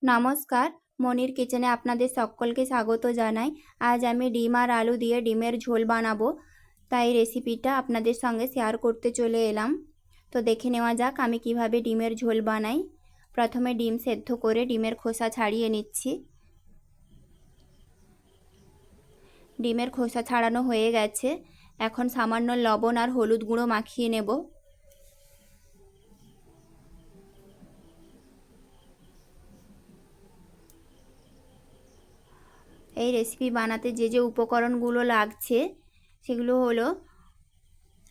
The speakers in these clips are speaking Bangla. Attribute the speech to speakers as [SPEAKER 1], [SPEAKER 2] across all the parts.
[SPEAKER 1] নমস্কার, মনির কিচেনে আপনাদের সকলকে স্বাগত জানাই। আজ আমি ডিম আর আলু দিয়ে ডিমের ঝোল বানাবো, তাই রেসিপিটা আপনাদের সঙ্গে শেয়ার করতে চলে এলাম। তো দেখে নেওয়া যাক আমি কিভাবে ডিমের ঝোল বানাই। প্রথমে ডিম সেদ্ধ করে ডিমের খোসা ছাড়িয়ে নিচ্ছি। ডিমের খোসা ছাড়ানো হয়ে গেছে। এখন সামান্য লবণ আর হলুদ গুঁড়ো মাখিয়ে নেব। এই রেসিপি বানাতে যে যে উপকরণগুলো লাগছে সেগুলো হলো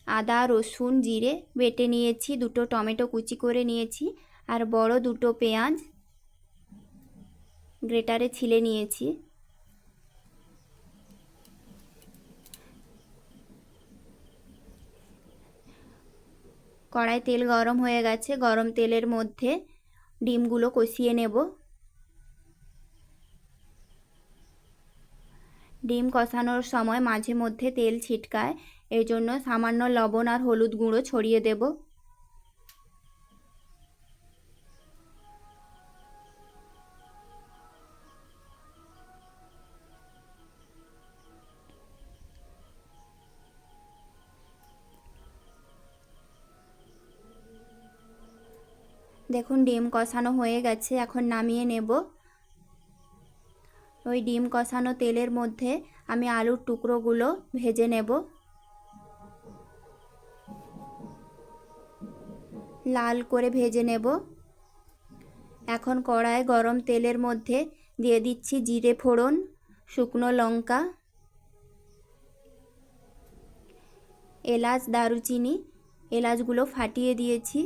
[SPEAKER 1] আদা, রসুন, জিরে বেটে নিয়েছি, দুটো টমেটো কুচি করে নিয়েছি, আর বড় দুটো পেঁয়াজ গ্রেটারে ছিলে নিয়েছি। কড়াই তেল গরম হয়ে গেছে, গরম তেলের মধ্যে ডিমগুলো কষিয়ে নেব। ডিম কষানোর সময় মাঝে মধ্যে তেল ছিটকায়, এর জন্য সামান্য লবণ আর হলুদ গুঁড়ো ছড়িয়ে দেব। দেখুন ডিম কষানো হয়ে গেছে, এখন নামিয়ে নেব। ওই ডিম কষানো তেলের মধ্যে আমি আলুর টুকরোগুলো ভেজে নেব। লাল করে ভেজে নেব। এখন কড়ায় গরম তেলের মধ্যে দিয়ে দিচ্ছি জিরে ফোড়ন, শুকনো লঙ্কা, এলাচ, দারুচিনি। এলাচগুলো ফাটিয়ে দিয়েছি।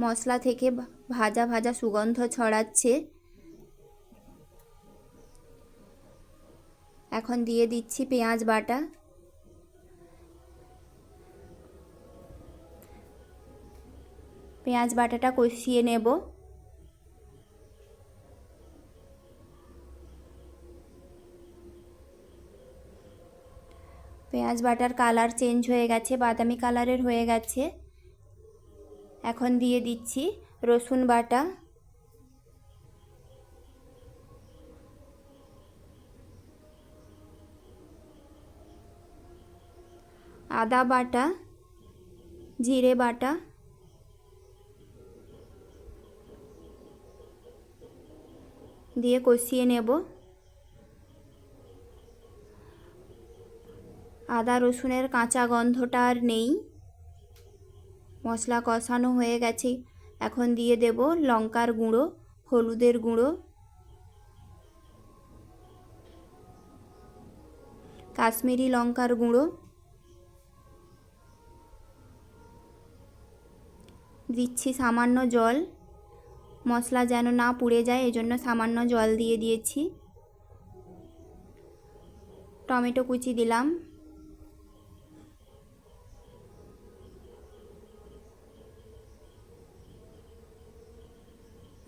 [SPEAKER 1] মশলা থেকে ভাজা ভাজা সুগন্ধ ছড়াচ্ছে। এখন দিয়ে দিচ্ছি পেঁয়াজ বাটা। পেঁয়াজ বাটাটা কষিয়ে নেব। পেঁয়াজ বাটার কালার চেঞ্জ হয়ে গেছে, বাদামি কালারের হয়ে গেছে। এখন দিয়ে দিচ্ছি রসুন বাটা, আদা বাটা, জিরে বাটা, দিয়ে কষিয়ে নেব। আদা রসুনের কাঁচা গন্ধটা আর নেই, মশলা কষানো হয়ে গেছে। এখন দিয়ে দেব লঙ্কার গুঁড়ো, হলুদের গুঁড়ো, কাশ্মীরি লঙ্কার গুঁড়ো, দিচ্ছি সামান্য জল। মশলা যেন না পুড়ে যায় এজন্য সামান্য জল দিয়ে দিয়েছি। টমেটো কুচি দিলাম।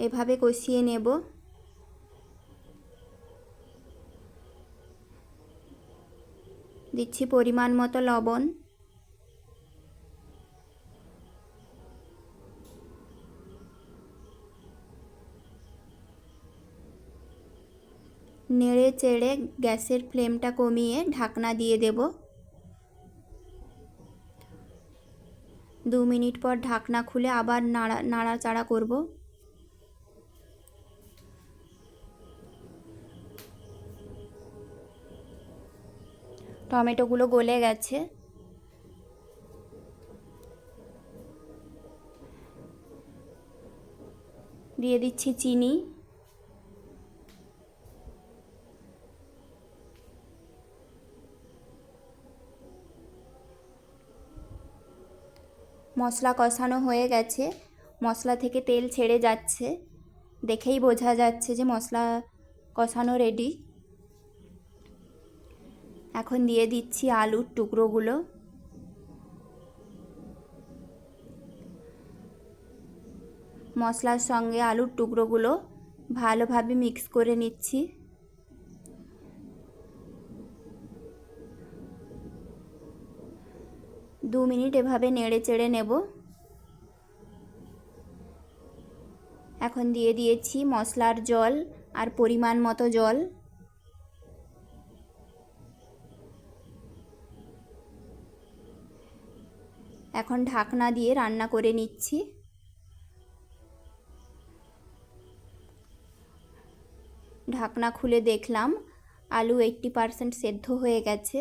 [SPEAKER 1] এভাবে কষিয়ে নেব। দিচ্ছি পরিমাণ মতো লবণ। নেড়ে চেড়ে গ্যাসের ফ্লেমটা কমিয়ে ঢাকনা দিয়ে দেব। 2 মিনিট পর ঢাকনা খুলে আবার নাড়াচাড়া করব। টমেটোগুলো গলে গেছে। দিয়ে দিচ্ছি চিনি। মশলা কষানো হয়ে গেছে, মশলা থেকে তেল ছেড়ে যাচ্ছে, দেখেই বোঝা যাচ্ছে যে মশলা কষানো রেডি। এখন দিয়ে দিচ্ছি আলুর টুকরোগুলো। মশলার সঙ্গে আলুর টুকরোগুলো ভালোভাবে মিক্স করে নিচ্ছি। 2 মিনিট এভাবে নেড়ে চেড়ে নেব। এখন দিয়ে দিয়েছি মশলার জল আর পরিমাণ মতো জল। এখন ঢাকনা দিয়ে রান্না করে নিচ্ছি। ঢাকনা খুলে দেখলাম আলু 80% সেদ্ধ হয়ে গেছে।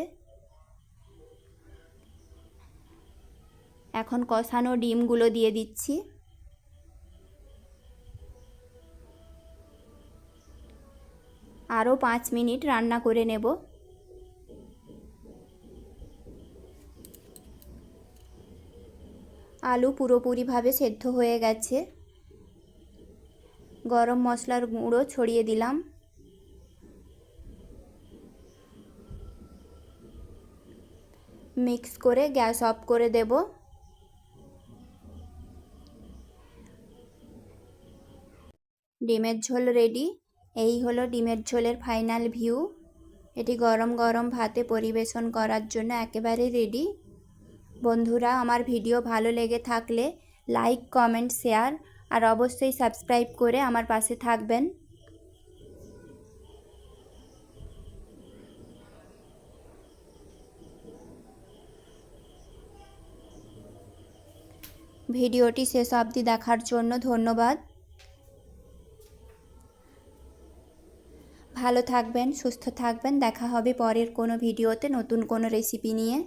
[SPEAKER 1] এখন কষানো ডিমগুলো দিয়ে দিচ্ছি। আরও 5 মিনিট রান্না করে নেব। আলু পুরোপুরিভাবে সেদ্ধ হয়ে গেছে। গরম মশলার গুঁড়ো ছড়িয়ে দিলাম। মিক্স করে গ্যাস অফ করে দেব। ডিমের ঝোল রেডি। এই হলো ডিমের ঝোলের ফাইনাল ভিউ। এটি গরম গরম ভাতে পরিবেশন করার জন্য একেবারে রেডি। বন্ধুরা, আমার ভিডিও ভালো লেগে থাকলে লাইক, কমেন্ট, শেয়ার আর অবশ্যই সাবস্ক্রাইব করে আমার পাশে থাকবেন। ভিডিওটি শেষ অবধি দেখার জন্য ধন্যবাদ। ভালো থাকবেন, সুস্থ থাকবেন। দেখা হবে পরের কোনো ভিডিওতে নতুন কোনো রেসিপি নিয়ে।